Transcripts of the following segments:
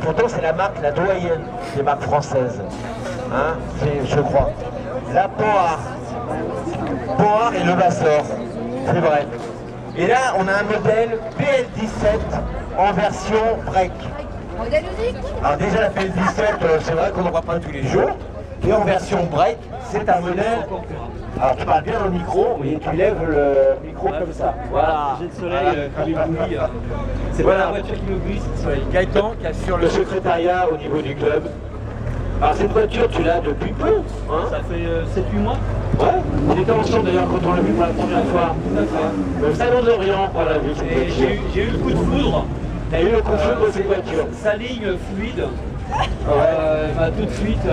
pourtant c'est la marque, la doyenne des marques françaises. Hein, je crois. La Panhard. Panhard et Levasseur. C'est vrai. Et là, on a un modèle PL17 en version break. Modèle unique. Alors déjà la PL17, c'est vrai qu'on n'en voit pas tous les jours. Et en version break, c'est un modèle... Alors tu parles bien dans le micro, et tu lèves le micro comme ça. Voilà, j'ai le soleil qui m'éblouit. C'est pas la voiture qui m'éblouit, c'est le soleil. Gaëtan qui assure le secrétariat au niveau du club. Alors cette voiture, tu l'as depuis peu, hein? Ça fait 7-8 mois. Ouais, on était ensemble d'ailleurs quand on l'a vu pour la première fois. Tout à fait. Le salon d'Orient, on l'a vu. Et j'ai eu le coup de foudre. T'as eu le coup de foudre de cette voiture? Sa ligne fluide Ouais. m'a tout de suite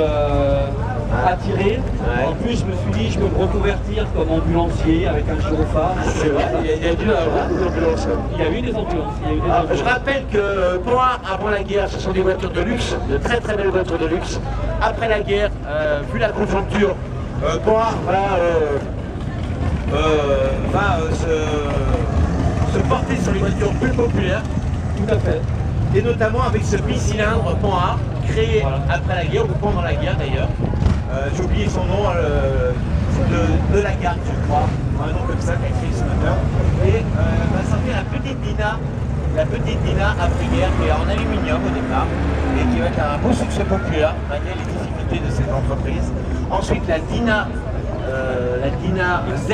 attiré. Ouais. En plus, je me suis dit, je peux me reconvertir comme ambulancier avec un gyrophare. C'est vrai, il y a dû avoir des ambulances. Il y a eu des ambulances. Je rappelle que Panhard, avant la guerre, ce sont des voitures de luxe, de très très belles voitures de luxe. Après la guerre, vu la conjoncture, Panhard va se porter sur les voitures plus populaires. Tout à fait. Et notamment avec ce bicylindre Panhard, créé après la guerre, ou pendant la guerre d'ailleurs. J'ai oublié son nom, de la Garde, je crois. Un nom comme ça qui a créé ce moteur. Et va sortir la petite Dina après-guerre, qui est en aluminium au départ, et qui va être un beau succès populaire, malgré les difficultés de cette entreprise. Ensuite, la Dina Z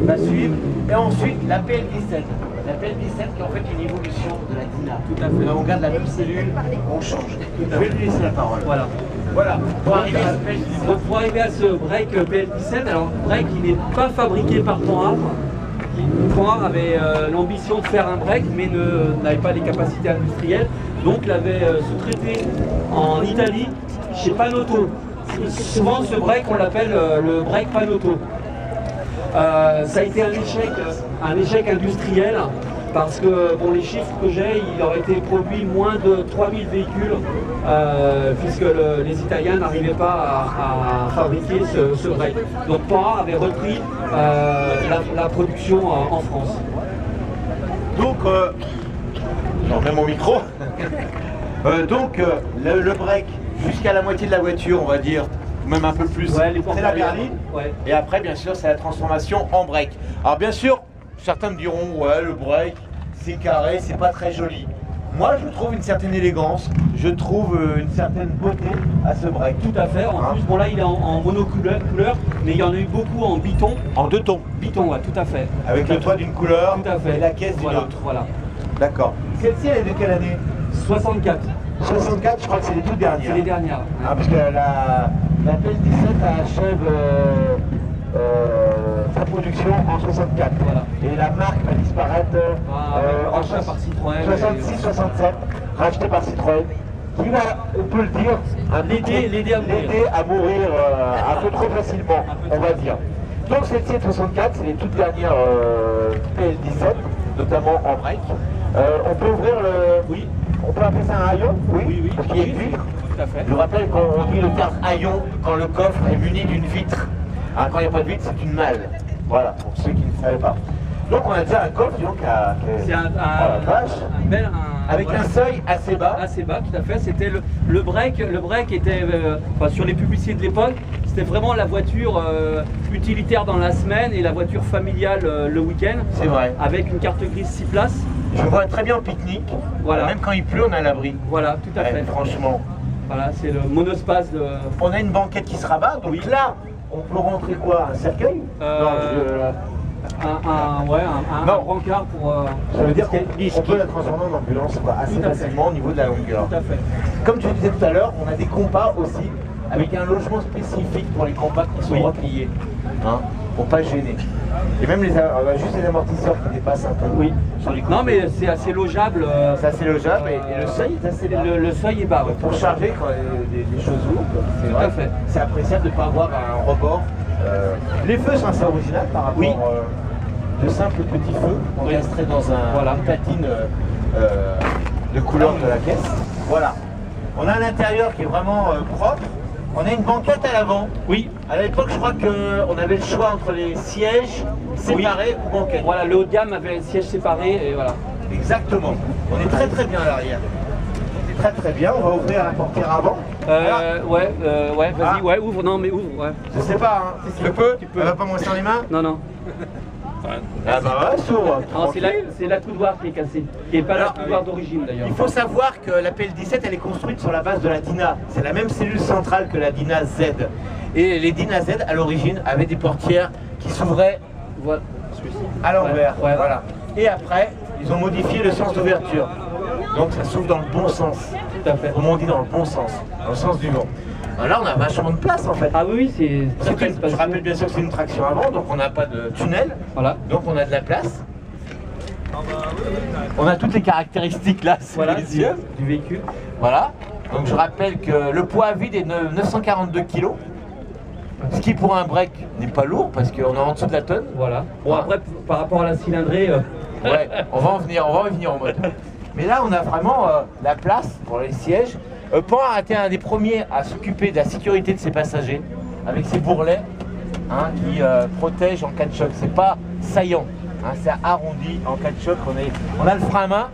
va suivre, et ensuite la PL17. La PL17 qui est en fait une évolution de la Dina. Tout à fait. Là, on garde la même cellule, on change. Je vais lui laisser la parole. Voilà. Voilà. Pour arriver à ce break PL17, alors break il n'est pas fabriqué par Panhard. Panhard avait l'ambition de faire un break mais n'avait pas les capacités industrielles, donc l'avait sous-traité en Italie chez Panotto. Souvent ce break on l'appelle le break Panotto. Ça a été un échec industriel parce que bon, les chiffres que j'ai, il aurait été produit moins de 3000 véhicules puisque les Italiens n'arrivaient pas à fabriquer ce break. Donc Panhard avait repris la production en France. Donc, j'en mets mon micro. Le break jusqu'à la moitié de la voiture, on va dire, même un peu plus, Ouais, c'est la berline. Ouais. Et après, bien sûr, c'est la transformation en break. Alors, bien sûr, certains me diront, ouais, le break, c'est carré, c'est pas très joli. Moi, je trouve une certaine élégance, je trouve une certaine beauté à ce break. Tout à fait. En plus, bon là, il est en monocouleur, mais il y en a eu beaucoup en biton. En deux tons. Biton, ouais, tout à fait. Avec le toit d'une couleur Tout à fait. et la caisse d'une autre. Voilà. D'accord. Celle-ci, elle est de quelle année? 64. 64, je crois que c'est les toutes dernières. C'est les dernières. Ah, parce que la PL17 achève sa production en 64. Voilà. Et la marque va disparaître en rachat par Citroën. 66-67, rachetée par Citroën. Qui va, on peut le dire, L'aider à mourir un peu trop facilement, on va dire. Donc celle-ci est 64, c'est les toutes dernières PL17, notamment en break. On peut ouvrir le... Oui. On peut appeler ça un haillon? Oui. Parce qu'il y a une vitre. Tout à fait. Je vous rappelle qu'on dit le terme haillon quand le coffre est muni d'une vitre. Alors, quand il n'y a pas de vitre, c'est une malle. Voilà, pour ceux qui ne savaient pas. Donc on a déjà un coffre donc, C'est avec un seuil assez bas. Assez bas, tout à fait. C'était le break. Le break était, sur les publicités de l'époque, c'était vraiment la voiture utilitaire dans la semaine et la voiture familiale le week-end. C'est vrai. Avec une carte grise 6 places. Je vois très bien en pique-nique. Voilà. Même quand il pleut, on a l'abri. Voilà, tout à fait. Franchement. Voilà, c'est le monospace de... On a une banquette qui se rabat, donc Oui. là, on peut rentrer quoi? Un cercueil? Un brancard pour... Ça veut dire qu'on peut la transformer en ambulance assez facilement au niveau de la longueur. Tout à fait. Comme je disais tout à l'heure, on a des compas aussi, avec un logement spécifique pour les compas qui sont repliés, pour pas gêner. Et même juste les amortisseurs qui dépassent un peu. Oui. Sur les Non mais c'est assez logeable. C'est assez logeable et le seuil est assez bas. Le seuil est bas. Ouais. Pour charger quand des choses lourdes, c'est vrai. Tout à fait. C'est appréciable de ne pas avoir un rebord. Les feux sont assez originaux par rapport de simples petits feux encastrés dans une platine de couleur de la caisse. Voilà. On a un intérieur qui est vraiment propre. On a une banquette à l'avant. Oui. À l'époque, je crois qu'on avait le choix entre les sièges séparés ou banquettes. Voilà, le haut de gamme avait le siège séparé et voilà. Exactement. On est très très bien à l'arrière. Très très bien, on va ouvrir la portière avant. Ouais, vas-y, Ah. ouais, ouvre, non mais ouvre, ouais. Je sais pas, hein. Si, Je peux. tu peux. Elle va pas me rester dans les mains. Non, non. Ah bah ouais, s'ouvre. Non, c'est la coudoir qui est cassée, qui n'est pas Alors, la coudoir d'origine d'ailleurs. Il faut savoir que la PL17 elle est construite sur la base de la DINA. C'est la même cellule centrale que la DINA Z. Et les DINA Z à l'origine avaient des portières qui s'ouvraient Voilà. à l'envers. Ouais. Voilà. Et après, ils ont modifié le sens d'ouverture. Donc ça s'ouvre dans le bon sens. Tout à fait. Comme on dit, dans le bon sens, dans le sens du vent. Alors là, on a vachement de place en fait. Ah oui, c'est très Je rappelle bien sûr que c'est une traction avant, donc on n'a pas de tunnel. Voilà. Donc on a de la place. On a toutes les caractéristiques là sous Voilà, les yeux. du véhicule. Voilà. Donc je rappelle que le poids à vide est de 942 kg. Ce qui pour un break n'est pas lourd parce qu'on est en dessous de la tonne. Voilà. Bon après, par rapport à la cylindrée, Ouais, on va en venir en mode. Mais là, on a vraiment la place pour les sièges. Panhard a été un des premiers à s'occuper de la sécurité de ses passagers avec ses bourrelets qui protègent en cas de choc. C'est pas saillant, c'est arrondi en cas de choc. On a le frein à main,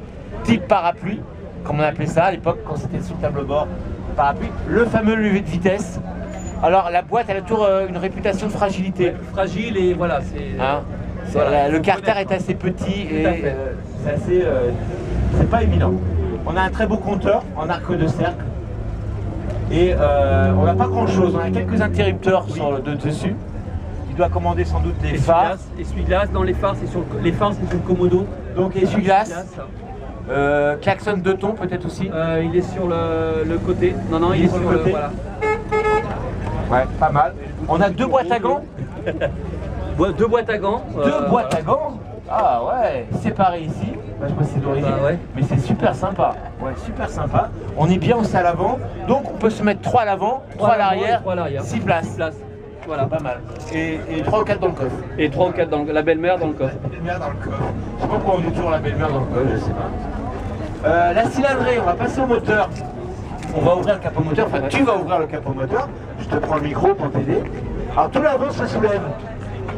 type parapluie, comme on appelait ça à l'époque quand c'était sur le tableau bord, parapluie. Le fameux levier de vitesse. Alors la boîte, elle a toujours une réputation de fragilité. fragile et voilà, c'est... Voilà, le carter est assez petit et c'est assez... c'est pas évident. On a un très beau compteur en arc de cercle. Et on n'a pas grand chose, on a quelques interrupteurs sur le dessus. Il doit commander sans doute les phares. Essuie-glace, dans les phares, c'est sur le Komodo. Donc essuie-glace. Klaxon 2 tons peut-être aussi. Il est sur le côté. Non, il est sur le côté. Voilà. Ouais, pas mal. On a deux boîtes à gants. Deux boîtes à gants. Deux boîtes à gants. Ah ouais, séparées ici. Bah, je sais pas si c'est d'origine, mais c'est super sympa. Ouais, super sympa. On est bien aussi à l'avant, donc on peut se mettre 3 à l'avant, 3 à l'arrière, 6 places. Voilà. Pas mal. Et 3 ou 4 dans le coffre. Et 3 ou 4 dans la belle-mère dans le coffre. La belle-mère dans le coffre. Je sais pas pourquoi on dit toujours la belle-mère dans le coffre, je sais pas. La cylindrée, on va passer au moteur. On va ouvrir le capot moteur, enfin tu vas ouvrir le capot moteur. Je te prends le micro pour t'aider. Alors tout l'avant se soulève.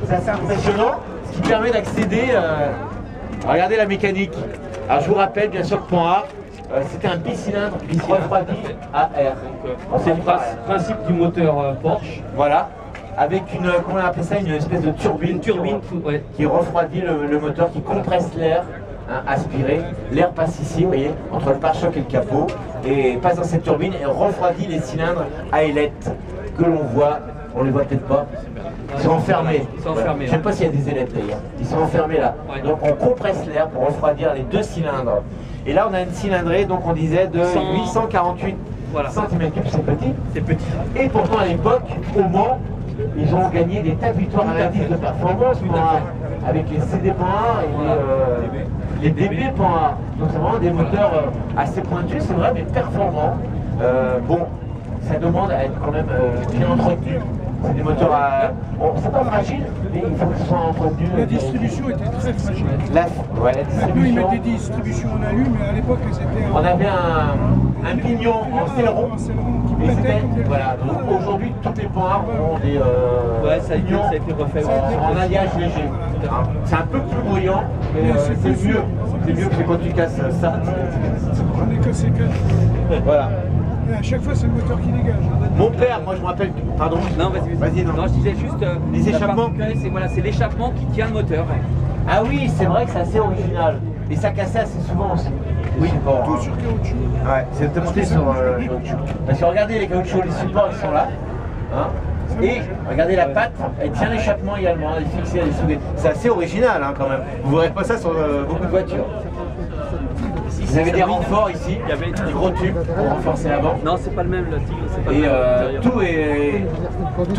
C'est assez impressionnant, ce qui permet d'accéder à regarder la mécanique. Alors je vous rappelle bien sûr que Panhard, c'était un bicylindre refroidi à air. C'est le principe du moteur Porsche. Voilà, avec une, comment on appelle ça, une espèce de turbine, qui refroidit le moteur, qui compresse l'air aspiré. L'air passe ici, vous voyez, entre le pare-choc et le capot, et passe dans cette turbine et refroidit les cylindres à ailettes que l'on voit. On les voit peut-être pas. Ils sont enfermés. Ils sont enfermés. Je ne sais pas s'il y a des ailettes d'ailleurs. Ils sont enfermés là. Ouais. Donc on compresse l'air pour refroidir les deux cylindres. Et là on a une cylindrée, donc on disait de 848 cm3, c'est petit. C'est petit. Et pourtant à l'époque, au Mans, ils ont gagné des tas de victoires relatives de performance avec les CD Panhard et les DB Panhard. Donc c'est vraiment des moteurs assez pointus, c'est vrai, mais performants. Bon, ça demande à être quand même bien entretenu. C'est des moteurs à... Bon, c'est pas fragile, mais il faut qu'ils soient entretenus. La distribution était très fragile. La Maintenant, ils distribution... mettent des distributions en alu, mais à l'époque, elles étaient On avait un pignon en céleron. qui Et pétaient c'était... comme des... Voilà, donc aujourd'hui, toutes les Panhard ont des Ça a été refait. en alliage léger. C'est un peu plus bruyant, mais c'est mieux. C'est mieux que quand tu casses ça. J'en ai cassé 4. Voilà. Et à chaque fois, c'est le moteur qui dégage. Mon père, moi je me rappelle... Pardon. Non, vas-y. Vas-y, non. Non, je disais juste... Les échappements. C'est l'échappement qui tient le moteur. Ah oui, c'est vrai que c'est assez original. Et ça cassait assez souvent aussi. Oui, Tout sur caoutchouc. Ouais, c'est monté sur le caoutchouc. Parce que regardez les caoutchoucs, les supports ils sont là. Et regardez la patte, elle tient l'échappement également, elle est fixée, elle est soudée. C'est assez original quand même. Vous ne verrez pas ça sur beaucoup de voitures. Vous avez des renforts ici, il y avait des gros tubes pour renforcer l'avant. Non, c'est pas le même, le Tigre, c'est pas Et le même. tout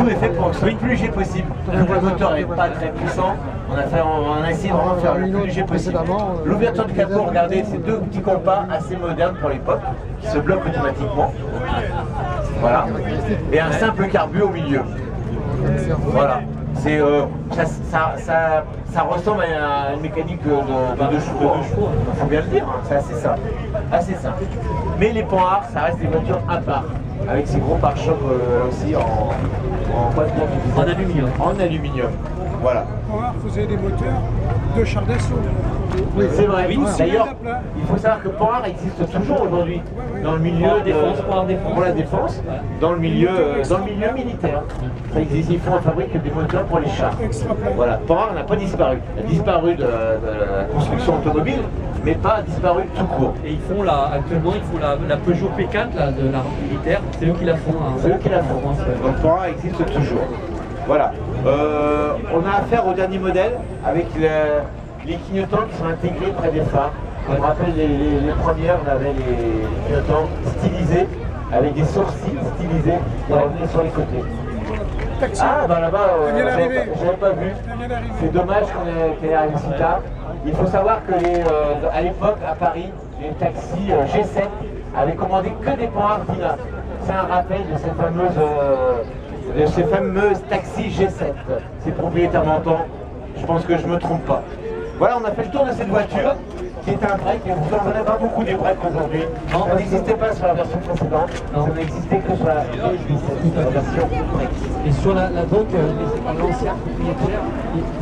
est fait pour que ce soit le plus léger possible. Donc le moteur n'est pas très puissant, on a essayé de vraiment faire le plus léger possible. L'ouverture du capot, regardez, c'est deux petits compas assez modernes pour l'époque, qui se bloquent automatiquement. Voilà. Et un simple carbu au milieu. Voilà. C'est ça ressemble à une mécanique de deux chevaux. Il faut bien le dire, c'est assez simple. Assez simple. Mais les Panhard, ça reste des voitures à part. Avec ces gros pare-chocs aussi En aluminium. En aluminium. Voilà. Panhard faisait des moteurs de chars d'assaut. C'est vrai. Oui, D'ailleurs, à plat. il faut savoir que Panhard existe toujours aujourd'hui dans le milieu Pour la défense, pour la défense, dans le milieu militaire. Ça existe. Ils fabriquent des moteurs pour les chars. Extra plat. Voilà, Panhard n'a pas disparu. Il a disparu de la construction automobile, mais pas disparu tout court. Et actuellement, ils font la Peugeot P4 là, de la militaire. C'est eux qui la font. Hein. C'est eux qui la font. Donc Panhard existe toujours. Voilà. On a affaire au dernier modèle avec les clignotants qui sont intégrés près des phares. Je me rappelle les premières, on avait les clignotants stylisés avec des sourcils stylisés qui revenaient sur les côtés. Taxi. Ah bah là-bas, Ça vient d'arriver. j'avais pas vu. Ça vient d'arriver. C'est dommage qu'elle ait arrivé si tard. Il faut savoir que à l'époque, à Paris, les taxis G7 avaient commandé que des Panhard Dyna. C'est un rappel de ces fameuses taxis G7. Ces propriétaires m'entendent, je pense que je me trompe pas. Voilà, on a fait le tour de cette voiture qui est un break, et vous n'en avez pas beaucoup des breaks aujourd'hui. Ça n'existait pas sur la version précédente, ça n'existait que sur la version break. Et sur la donc, l'ancien propriétaire,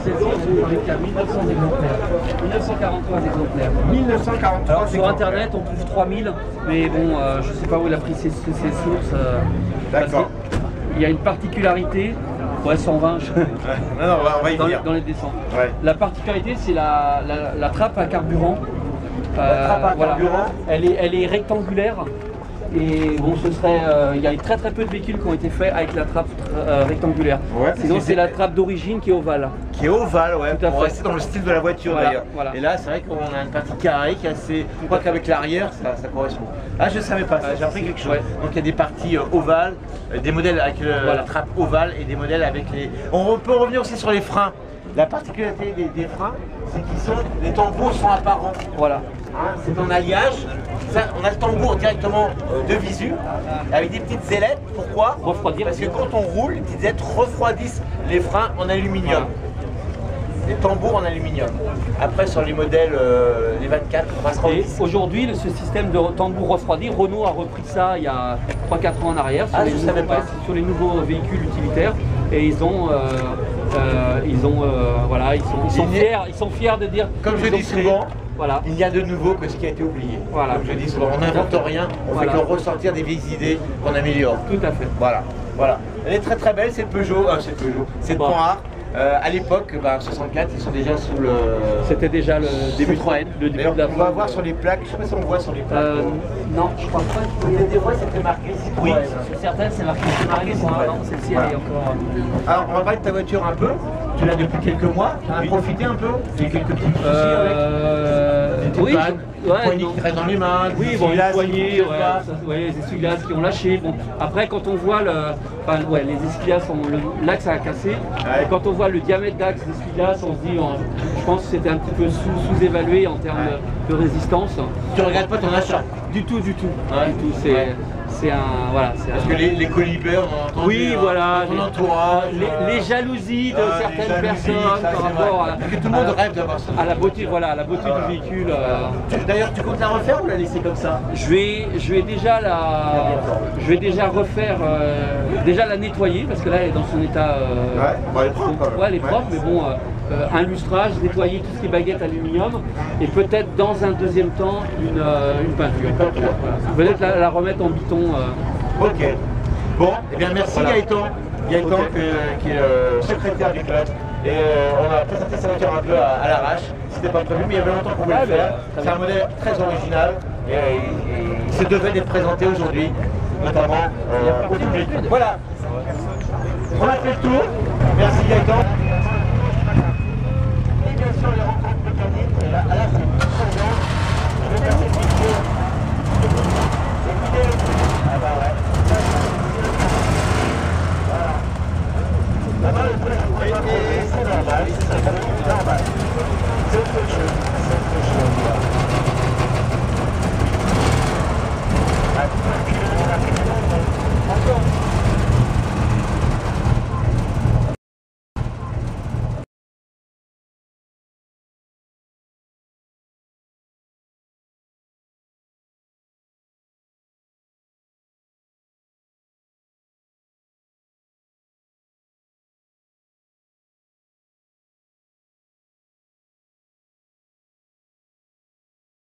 celle-ci, on est qu'à 1900 exemplaires. 1943 exemplaires. 1943. Alors sur internet, on trouve 3000, mais bon, je ne sais pas où il a pris ses sources. D'accord. Il y a une particularité. Ouais, 120 Non, on va y venir. dans les descentes. Ouais. La particularité, c'est la trappe à carburant. La trappe à carburant. Elle est rectangulaire. Et bon, il y a très peu de véhicules qui ont été faits avec la trappe rectangulaire. Ouais, sinon, parce que c'est la trappe d'origine qui est ovale. Qui est ovale, ouais, Tout à pour fait. rester dans le style de la voiture Voilà, d'ailleurs. voilà. Et là, c'est vrai qu'on a une partie carrée qui est assez. Je crois qu'avec l'arrière, ça correspond. Ah, je savais pas, ça, j'ai appris quelque chose. Ouais. Donc il y a des parties ovales, des modèles avec la trappe ovale et des modèles avec les. On peut revenir aussi sur les freins. La particularité des freins, c'est que les tambours sont apparents. Voilà. Hein, c'est en alliage. Ça, on a le tambour directement de visu, avec des petites ailettes. Pourquoi? Refroidir. Parce que quand on roule, les petites ailettes refroidissent les freins en aluminium. Voilà. Les tambours en aluminium. Après, sur les modèles, les 24, on va se rendre Et ici. aujourd'hui, ce système de tambour refroidi, Renault a repris ça il y a 3-4 ans en arrière sur, Ah, les je savais pas. sur les nouveaux véhicules utilitaires. Et ils sont fiers de dire. Comme je qu'ils ont dis créé- souvent, voilà. il y a de nouveau que ce qui a été oublié. Voilà. Comme je dis souvent, on n'invente rien, on Voilà. fait que ressortir des vieilles idées qu'on améliore. Tout à fait. Voilà, voilà. Elle est très très belle, cette Peugeot, cette Bon. Panhard. À l'époque, 64, ils sont déjà sous le. C'était déjà le début Citroën. le début D'ailleurs, de la on va voir sur les plaques, je sais pas si on voit sur les plaques. non, je crois pas. Il y a des fois, c'était marqué Citroën. Oui, sur certaines, c'est marqué Citroën. Non, celle-ci, Voilà. elle est encore. Alors, on va parler de ta voiture un peu. Tu l'as depuis quelques mois, tu en as profité un peu. Il y a quelques petits soucis avec. Des Oui, pannes, des poignées non. qui restent dans les mains. Oui, des bon, les essuie-glaces qui poignées, fonctionnent pas. les essuie-glaces qui ont lâché. Bon, après, quand on voit les essuie-glaces, l'axe a cassé. Ouais. Et quand on voit le diamètre d'axe des essuie-glaces, on se dit, je pense que c'était un petit peu sous-évalué en termes de résistance. Tu regrettes pas ton achat? Du tout. Ouais. Du tout. C'est un. Voilà, c'est Parce que les colibers, on a entendu. Oui, voilà. Ton entourage. Les jalousies de les certaines jalousies, personnes ça, par c'est rapport vrai. à Parce que tout le monde rêve d'avoir ça. à la beauté, à la beauté du véhicule. D'ailleurs, tu comptes la refaire ou la laisser comme ça? Je vais déjà refaire, déjà la nettoyer parce que là elle est dans son état. elle est propre quand même. Ouais, elle est propre, mais bon, un lustrage, nettoyer tout ce qui est baguette aluminium et peut-être dans un deuxième temps une peinture. Voilà. Peut-être la remettre en biton. Ok. Bon, eh bien merci Voilà. Gaëtan. Gaëtan Ok. qui est secrétaire du club. Et on a présenté sa voiture un peu à l'arrache. C'était pas prévu, mais il y avait longtemps qu'on voulait Ah, le faire. très C'est un bien. modèle très original et il se devait d'être présenté aujourd'hui, notamment au public. Voilà. On a fait le tour. Merci Gaëtan. Et bien sûr les rencontres mécaniques à la fin.